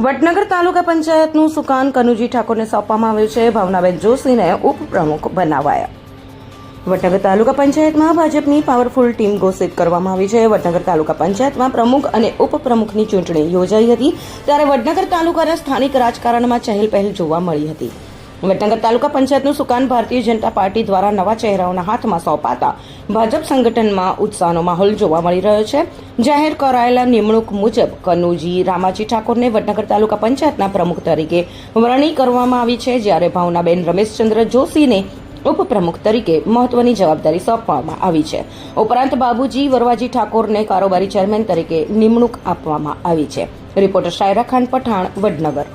વડનગર તાલુકા પંચાયતનું સુકાન કનુજી ઠાકોરને સોંપવામાં આવ્યું છે. ભાવનાબેન જોશીને ઉપપ્રમુખ બનાવાયા. વડનગર તાલુકા પંચાયતમાં ભાજપની પાવરફુલ ટીમ ઘોષિત કરવામાં આવી છે. વડનગર તાલુકા પંચાયતમાં પ્રમુખ અને ઉપપ્રમુખની ચૂંટણી યોજાઈ હતી ત્યારે વડનગર તાલુકાના સ્થાનિક રાજકારણમાં ચહેલપહેલ જોવા મળી હતી. વડનગર તાલુકા પંચાયતનું સુકાન ભારતીય જનતા પાર્ટી દ્વારા નવા ચહેરાઓના હાથમાં સોંપાતા ભાજપ સંગઠનમાં ઉત્સાહનો માહોલ જોવા મળી રહ્યો છે. જાહેર કરાયેલા નિમણૂક મુજબ કનુજી રામાજી ઠાકોરને વડનગર તાલુકા પંચાયતના પ્રમુખ તરીકે વરણી કરવામાં આવી છે, જ્યારે ભાવનાબેન રમેશચંદ્ર જોશીને ઉપપ્રમુખ તરીકે મહત્વની જવાબદારી સોંપવામાં આવી છે. ઉપરાંત બાબુજી વરવાજી ઠાકોરને કારોબારી ચેરમેન તરીકે નિમણૂક આપવામાં આવી છે. રિપોર્ટર શાયરા ખાન પઠાણ, વડનગર.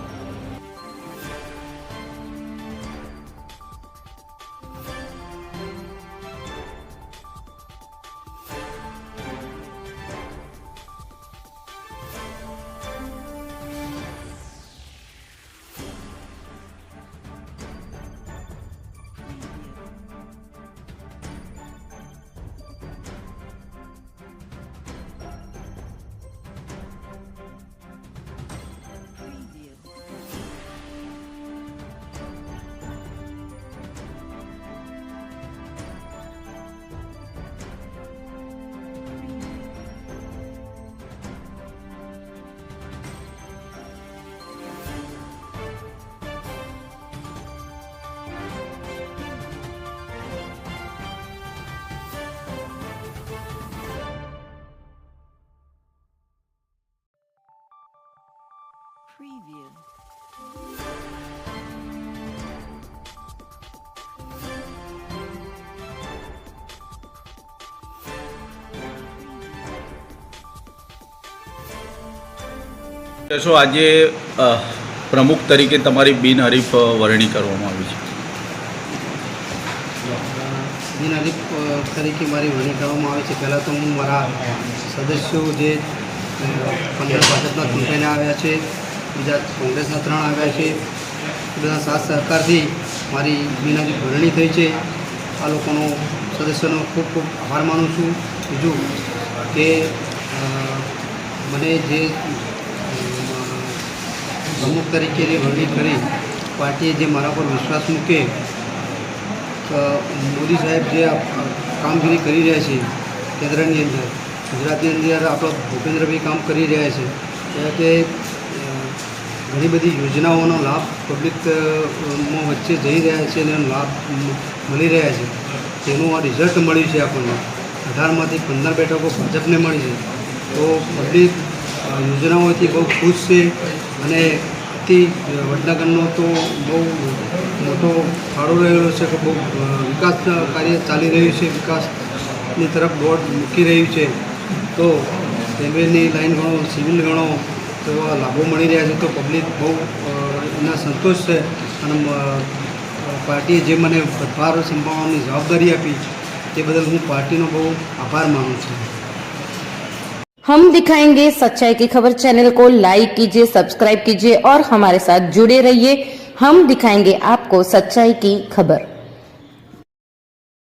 Preview. આજે પ્રમુખ તરીકે તમારી બિનહરીફ વરણી કરવામાં આવી છે. બિનહરીફ તરીકે મારી વરણી કરવામાં આવી છે. પહેલાં તો હું મારા સદસ્યો જે 15 ભાજપના ચૂંટાઈને આવ્યા છે, બીજા કોંગ્રેસના 3 આવ્યા છે, બધા સાથ સહકારથી મારી બિનહરીફ વરણી થઈ છે. આ લોકોનો સદસ્યોનો ખૂબ ખૂબ આભાર માનું છું. બીજું કે મને જે પ્રમુખ તરીકેની વરણી કરી પાર્ટીએ જે મારા પર વિશ્વાસ મૂકે, મોદી સાહેબ જે કામગીરી કરી રહ્યા છે કેન્દ્રની અંદર, ગુજરાતની અંદર આપણો ભૂપેન્દ્રભાઈ કામ કરી રહ્યા છે, તે ઘણી બધી યોજનાઓનો લાભ પબ્લિકમાં વચ્ચે જઈ રહ્યા છે અને એનો લાભ મળી રહ્યા છે. તેનું આ રિઝલ્ટ મળ્યું છે. આપણને 18માંથી 15 બેઠકો ભાજપને મળી છે. તો પબ્લિક યોજનાઓથી બહુ ખુશ છે અને વડનગરનો તો બહુ મોટો ફાળો રહેલો છે કે બહુ વિકાસ કાર્ય ચાલી રહ્યું છે, વિકાસની તરફ દોડ મૂકી રહ્યું છે. તો રેલવેની લાઈન ગણો, સિવિલ ગણો, તો લાભો મળી રહ્યા છે. તો પબ્લિક બહુ એના સંતોષ છે અને પાર્ટીએ જે મને પદભાર સંભાળવાની જવાબદારી આપી તે બદલ હું પાર્ટીનો બહુ આભાર માનું છું. हम दिखाएंगे सच्चाई की खबर चैनल को लाइक कीजिए, सब्सक्राइब कीजिए और हमारे साथ जुड़े रहिए. हम दिखाएंगे आपको सच्चाई की खबर.